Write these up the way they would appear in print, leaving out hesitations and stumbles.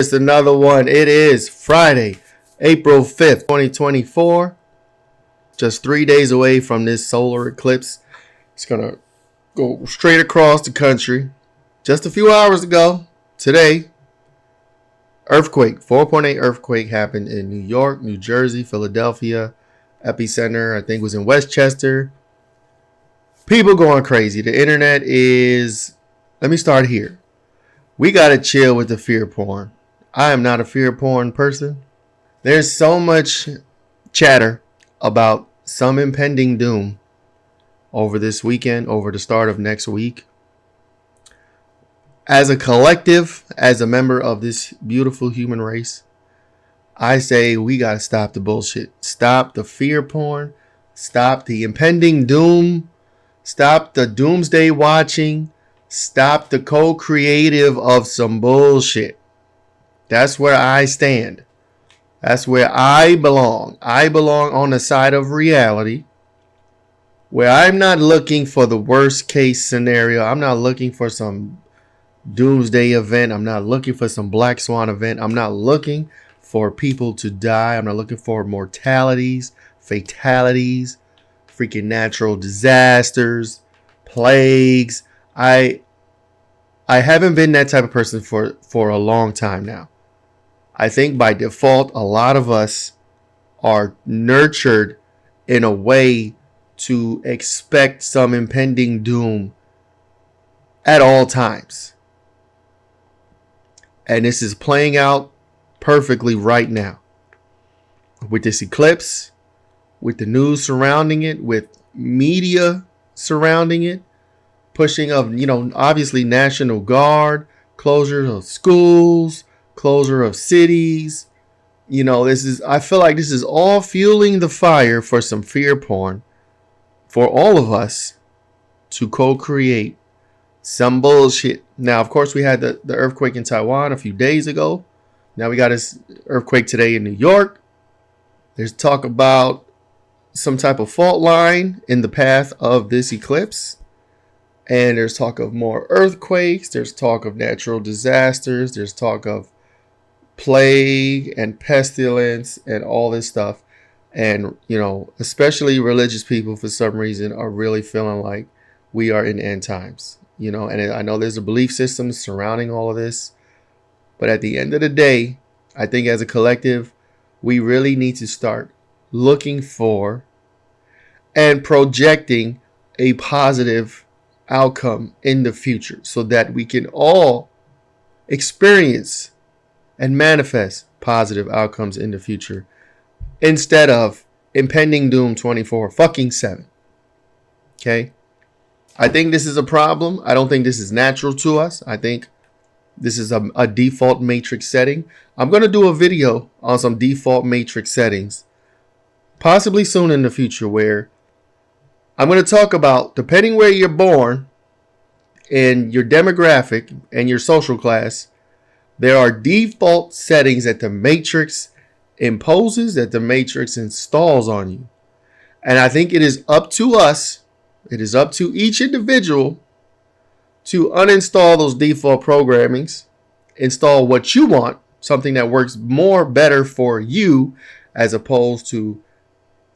It's another one. It is Friday, April 5th, 2024. Just 3 days away from this solar eclipse. It's going to go straight across the country. Just a few hours ago, today, earthquake, 4.8 earthquake happened in New York, New Jersey, Philadelphia. Epicenter, I think, was in Westchester. People going crazy. The internet is... Let me start here. We got to chill with the fear porn. I am not a fear porn person. There's so much chatter about some impending doom over this weekend, over the start of next week. As a collective, as a member of this beautiful human race, I say we got to stop the bullshit. Stop the fear porn. Stop the impending doom. Stop the doomsday watching. Stop the co-creative of some bullshit. That's where I stand. That's where I belong. I belong on the side of reality, where I'm not looking for the worst case scenario. I'm not looking for some doomsday event. I'm not looking for some black swan event. I'm not looking for people to die. I'm not looking for mortalities, fatalities, freaking natural disasters, plagues. I haven't been that type of person for a long time now. I think by default, a lot of us are nurtured in a way to expect some impending doom at all times. And this is playing out perfectly right now. With this eclipse, with the news surrounding it, with media surrounding it, pushing of, obviously National Guard, closure of schools, closure of cities. I feel like this is all fueling the fire for some fear porn for all of us to co-create some bullshit. Now, of course, we had the earthquake in Taiwan a few days ago. Now we got this earthquake today in New York. There's talk about some type of fault line in the path of this eclipse. And there's talk of more earthquakes. There's talk of natural disasters. There's talk of plague and pestilence and all this stuff. And, especially religious people, for some reason, are really feeling like we are in end times. And I know there's a belief system surrounding all of this. But at the end of the day, I think as a collective, we really need to start looking for and projecting a positive outcome in the future so that we can all experience and manifest positive outcomes in the future instead of impending doom 24/7. Okay? I think this is a problem. I don't think this is natural to us. I think this is a default matrix setting. I'm going to do a video on some default matrix settings possibly soon in the future, where I'm going to talk about, depending where you're born and your demographic and your social class, there are default settings that the matrix imposes, that the matrix installs on you. And I think it is up to us, it is up to each individual to uninstall those default programmings, install what you want, something that works better for you, as opposed to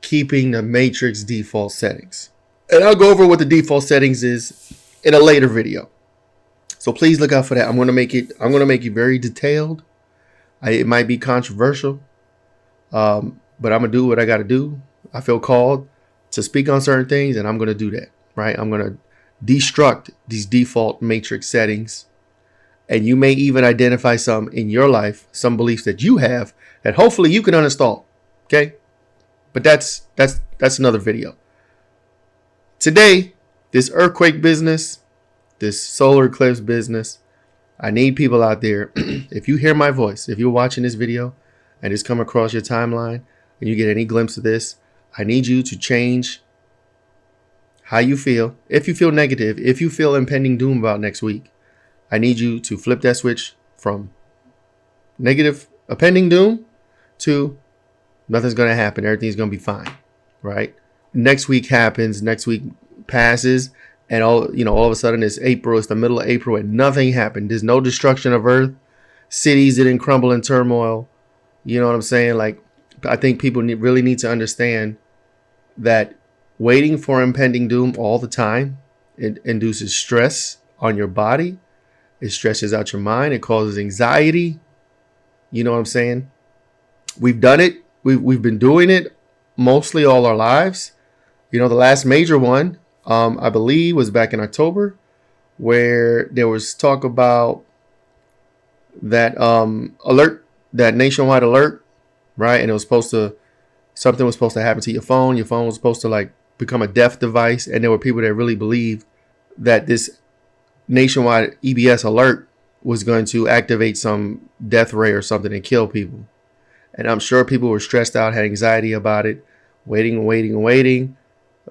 keeping the matrix default settings. And I'll go over what the default settings is in a later video. So please look out for that. I'm going to make it very detailed. It might be controversial, but I'm going to do what I got to do. I feel called to speak on certain things, and I'm going to do that, right? I'm going to destruct these default matrix settings. And you may even identify some in your life, some beliefs that you have that hopefully you can uninstall. Okay? But that's another video. Today, this earthquake business, this solar eclipse business, I need people out there. If you hear my voice, if you're watching this video and it's come across your timeline and you get any glimpse of this, I need you to change how you feel. If you feel negative, if you feel impending doom about next week, I need you to flip that switch from negative, impending doom, to nothing's going to happen. Everything's going to be fine, right? Next week happens. Next week passes. And all of a sudden it's April. It's the middle of April and nothing happened. There's no destruction of Earth. cities didn't crumble in turmoil. You know what I'm saying? Like, I think people really need to understand that waiting for impending doom all the time, it induces stress on your body. It stresses out your mind. It causes anxiety. You know what I'm saying? We've done it. We've been doing it mostly all our lives. You know, the last major one, I believe, was back in October, where there was talk about that alert, that nationwide alert, right? And it was supposed to, something was supposed to happen to your phone. Your phone was supposed to like become a death device. And there were people that really believed that this nationwide EBS alert was going to activate some death ray or something and kill people. And I'm sure people were stressed out, had anxiety about it, waiting,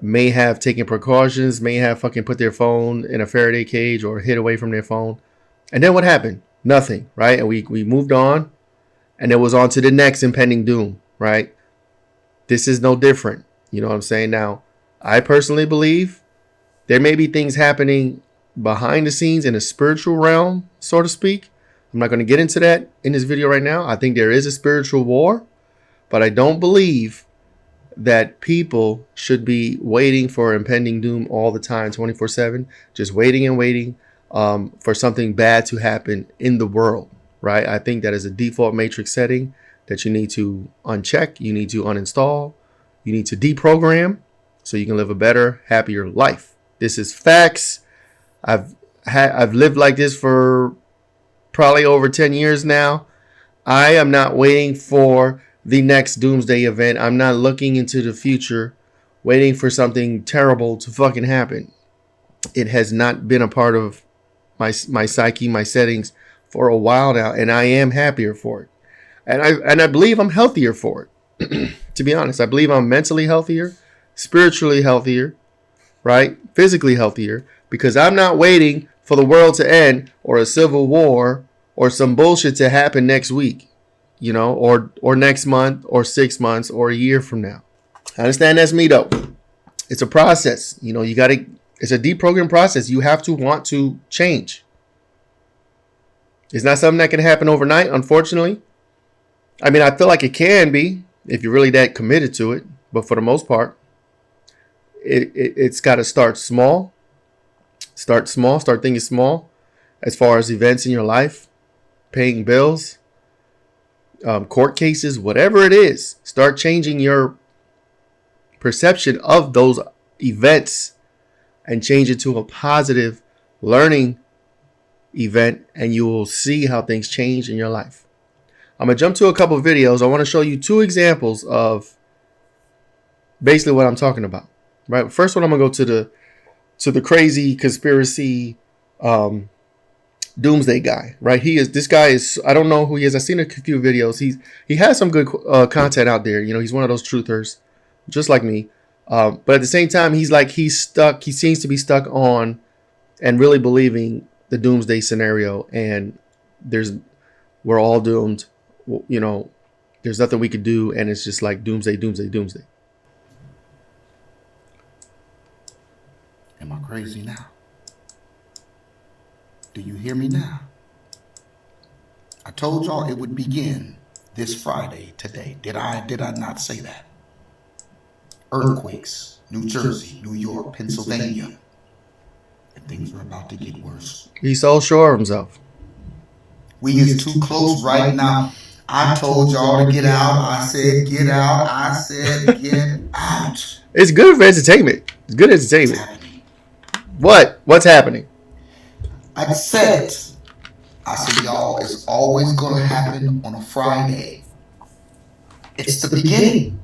may have taken precautions, may have fucking put their phone in a Faraday cage or hid away from their phone. And then what happened? Nothing, right? And we moved on, and it was on to the next impending doom, right? This is no different. You know what I'm saying? Now, I personally believe there may be things happening behind the scenes in a spiritual realm, so to speak. I'm not going to get into that in this video right now. I think there is a spiritual war, but I don't believe that people should be waiting for impending doom all the time, 24/7, just waiting and waiting for something bad to happen in the world, right? I think that is a default matrix setting that you need to uncheck, you need to uninstall, you need to deprogram so you can live a better, happier life. This is facts. I've lived like this for probably over 10 years now. I am not waiting for the next doomsday event. I'm not looking into the future, waiting for something terrible to fucking happen. It has not been a part of my psyche, my settings for a while now, and I am happier for it. And I believe I'm healthier for it. To be honest, I believe I'm mentally healthier, spiritually healthier, right? Physically healthier, because I'm not waiting for the world to end or a civil war or some bullshit to happen next week, you know, or next month or 6 months or a year from now. I understand that's me though. It's a process. You know, it's a deprogram process. You have to want to change. It's not something that can happen overnight, unfortunately. I mean, I feel like it can be if you're really that committed to it. But for the most part, it's got to start small. Start small. Start thinking small as far as events in your life, paying bills, court cases, whatever it is. Start changing your perception of those events and change it to a positive learning event, and you will see how things change in your life. I'm going to jump to a couple of videos. I want to show you 2 examples of basically what I'm talking about. Right. First one, I'm going to go to the crazy conspiracy doomsday guy. Right. This guy is, I don't know who he is. I've seen a few videos. He has some good content out there. You know, he's one of those truthers, just like me. But at the same time, he's stuck. He seems to be stuck on and really believing the doomsday scenario. And we're all doomed. You know, there's nothing we could do. And it's just like doomsday. Am I crazy now? Do you hear me now? I told y'all it would begin this Friday today. Did I not say that? Earthquakes, New Jersey, New York, Pennsylvania. And things are about to get worse. He's so sure of himself. We is too close right now. I told y'all to get out. I said get out. I said get out. It's good for entertainment. It's good entertainment. What's happening? I said y'all, it's always going to happen on a Friday. It's the beginning.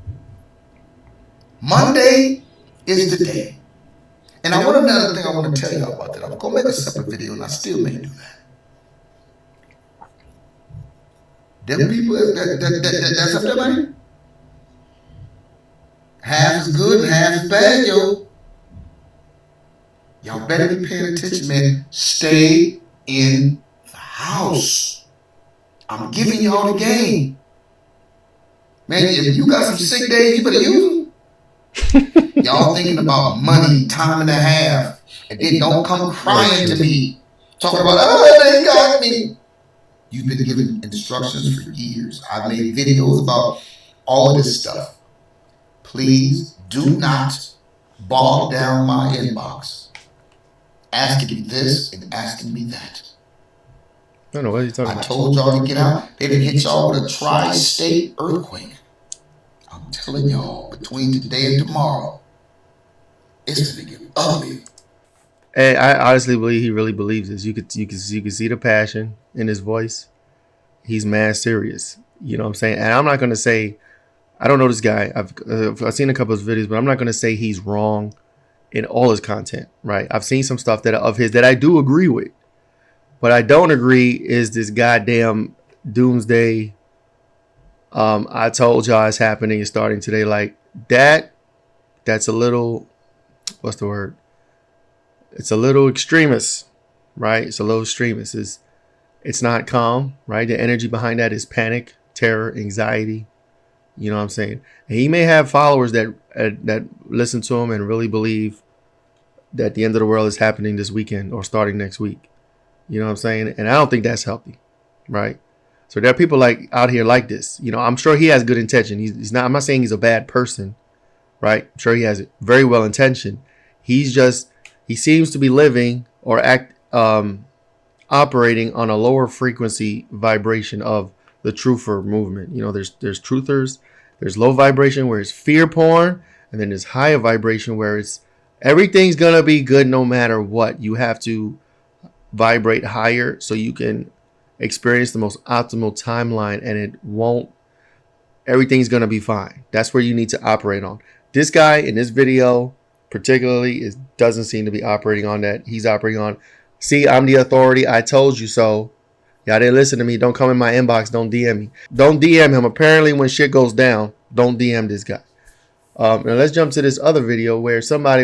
Monday is the day. And I want another thing I want to tell y'all about that. I'm going to make a separate video, and I still may do that. Them people that's up there, man. Half is good and half is bad, yo. Y'all better be paying attention, man. Stay in the house. I'm giving y'all the game. Man, if you got some sick days, you better use them. Y'all thinking about money, time and a half, and then don't come crying to me. Talking about, oh, they got me. You've been given instructions for years. I've made videos about all of this stuff. Please do not bog down my inbox asking me this and asking me that. I don't know what are you talking about. I told y'all to get out. They didn't hit y'all with a tri-state earthquake. I'm telling y'all, between today and tomorrow, it's gonna get ugly. And I honestly believe he really believes this. You could see the passion in his voice. He's mad serious. You know what I'm saying? And I'm not gonna say I don't know this guy. I've seen a couple of his videos, but I'm not gonna say he's wrong in all his content. Right? I've seen some stuff of his that I do agree with. What I don't agree is this goddamn doomsday. I told y'all it's happening. It's starting today. Like that. That's a little. What's the word? It's a little extremist, right? It's a little extremist. It's not calm, right? The energy behind that is panic, terror, anxiety. You know what I'm saying? And he may have followers that listen to him and really believe that the end of the world is happening this weekend or starting next week. You know what I'm saying? And I don't think that's healthy, right? So there are people like out here like this. You know, I'm sure he has good intention. He's not. I'm not saying he's a bad person, right? I'm sure he has very well intentioned. He seems to be living or operating on a lower frequency vibration of the truther movement. You know, there's truthers, there's low vibration where it's fear porn, and then there's higher vibration where it's everything's gonna be good no matter what. You have to vibrate higher so you can experience the most optimal timeline, and everything's gonna be fine. That's where you need to operate on. This guy in this video particularly doesn't seem to be operating on that. He's operating on, see, I'm the authority. I told you so. Y'all didn't listen to me. Don't come in my inbox. Don't DM me. Don't DM him. Apparently, when shit goes down, don't DM this guy. Now let's jump to this other video where somebody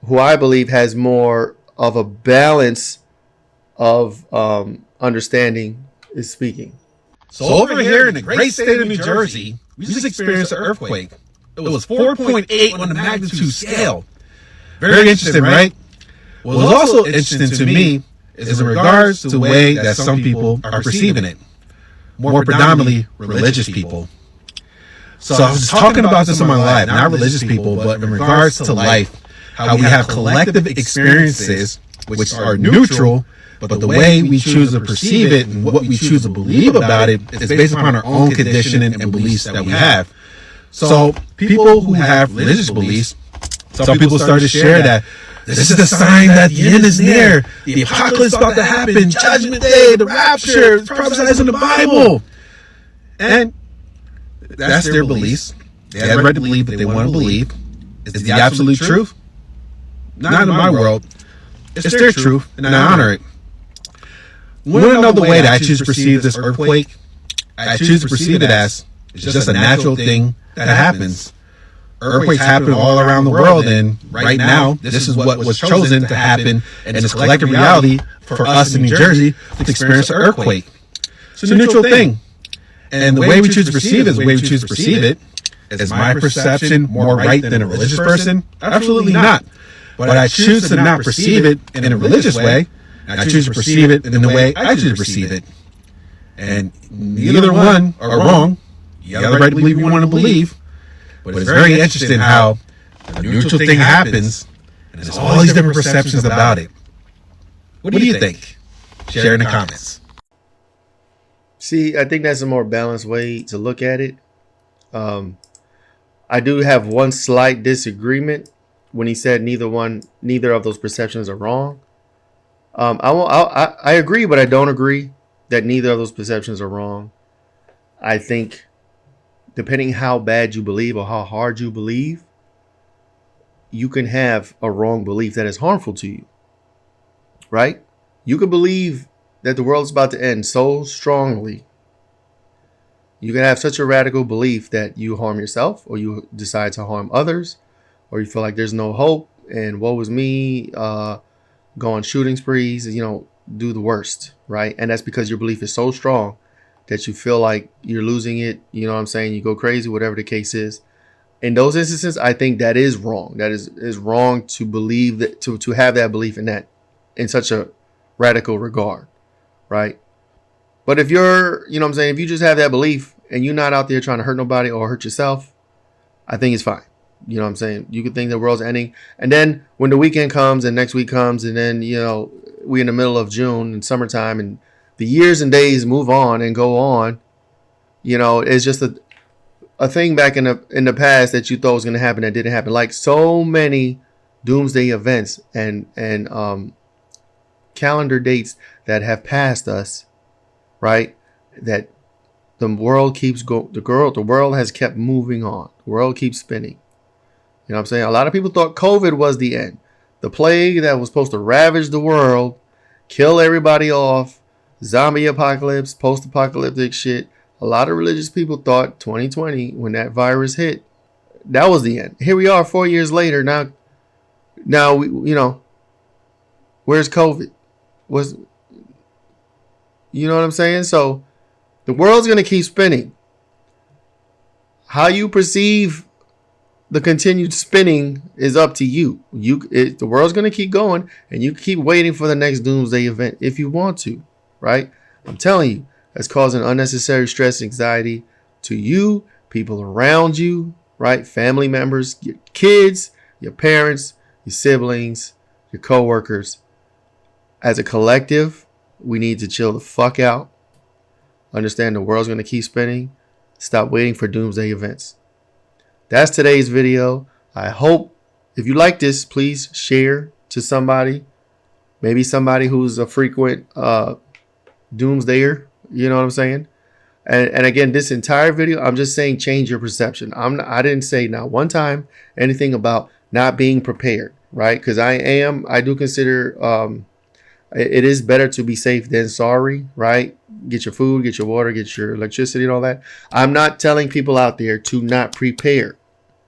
who I believe has more of a balance of understanding is speaking. So over here in the great state of New Jersey, we just experienced an earthquake. It was 4.8 on the magnitude scale. Very interesting, right? What was also interesting to me is in regards to the way that some people are perceiving it. More predominantly religious people. So I was talking about this on my live, not religious people, but in regards to life, how we have collective experiences which are neutral, but the way we choose to perceive it and what we choose to believe about it is based upon our own conditioning and beliefs that we have. So people who have religious beliefs, some people start to share that this is the sign that the end is near, the apocalypse is about to happen, Judgment Day, the rapture, it's prophesied in the Bible. And that's their beliefs. They have the right to believe what they want to believe. Is the absolute truth? Not in my world. It's their truth, and I honor it. Want to know the way that I choose to perceive this earthquake? I choose to perceive it as it's just a natural thing that happens. Earthquakes happen all around the world, and right now, this is what was chosen to happen in this collective reality for us in New Jersey to experience an earthquake. It's a neutral thing. And the way we choose to perceive it is the way we choose to perceive it. Is my perception more right than a religious person? Absolutely not. But I choose to not perceive it in a religious way. I choose to perceive it in the way I choose to perceive it. And neither one are wrong. You have the right to believe what you want to believe. But it's very interesting how a neutral thing happens, and there's all these different perceptions about it. What do you think? Share in the comments. See, I think that's a more balanced way to look at it. I do have one slight disagreement when he said neither of those perceptions are wrong. I agree, but I don't agree that neither of those perceptions are wrong. I think depending how bad you believe or how hard you believe, you can have a wrong belief that is harmful to you, right? You can believe that the world is about to end so strongly. You can have such a radical belief that you harm yourself, or you decide to harm others, or you feel like there's no hope and woe is me, go on shooting sprees, do the worst, right? And that's because your belief is so strong that you feel like you're losing it. You know what I'm saying? You go crazy, whatever the case is. In those instances, I think that is wrong. That is wrong to believe that, to have that belief in such a radical regard, right? But if you're, you know what I'm saying, if you just have that belief and you're not out there trying to hurt nobody or hurt yourself, I think it's fine. You know what I'm saying? You could think the world's ending. And then when the weekend comes and next week comes and then, you know, we're in the middle of June and summertime and the years and days move on and go on, you know, it's just a thing back in the past that you thought was going to happen that didn't happen. Like so many doomsday events and calendar dates that have passed us, right? That the world keeps the world has kept moving on. The world keeps spinning. You know what I'm saying? A lot of people thought COVID was the end. The plague that was supposed to ravage the world, kill everybody off, zombie apocalypse, post-apocalyptic shit. A lot of religious people thought 2020, when that virus hit, that was the end. Here we are 4 years later. Now we, you know, where's COVID? You know what I'm saying? So the world's going to keep spinning. How you perceive the continued spinning is up to you. The world's going to keep going, and you keep waiting for the next doomsday event if you want to, right? I'm telling you, that's causing unnecessary stress, anxiety to you, people around you, right? Family members, your kids, your parents, your siblings, your coworkers. As a collective, we need to chill the fuck out. Understand the world's going to keep spinning. Stop waiting for doomsday events. That's today's video. I hope if you like this, please share to somebody. Maybe somebody who's a frequent doomsdayer. You know what I'm saying? And again, this entire video, I'm just saying change your perception. I didn't say not one time anything about not being prepared, right? Because I do consider it is better to be safe than sorry, right? Get your food, get your water, get your electricity and all that. I'm not telling people out there to not prepare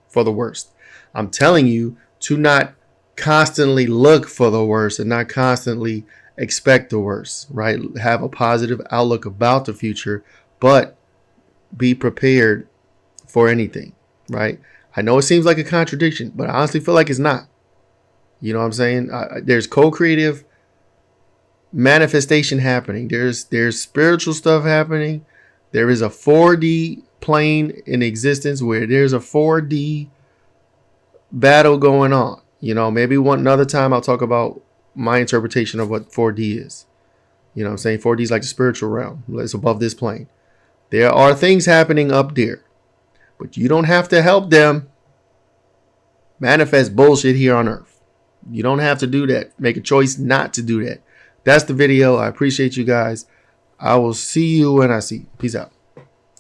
for the worst. I'm telling you to not constantly look for the worst and not constantly expect the worst, right? Have a positive outlook about the future, but be prepared for anything, right? I know it seems like a contradiction, but I honestly feel like it's not. You know what I'm saying? There's co-creative manifestation happening. There's spiritual stuff happening. There is a 4D plane in existence where there's a 4D battle going on. You know, maybe another time I'll talk about my interpretation of what 4D is. You know what I'm saying? 4D is like the spiritual realm. It's above this plane. There are things happening up there, but you don't have to help them manifest bullshit here on Earth. You don't have to do that. Make a choice not to do that. That's the video. I appreciate you guys. I will see you when I see you. Peace out.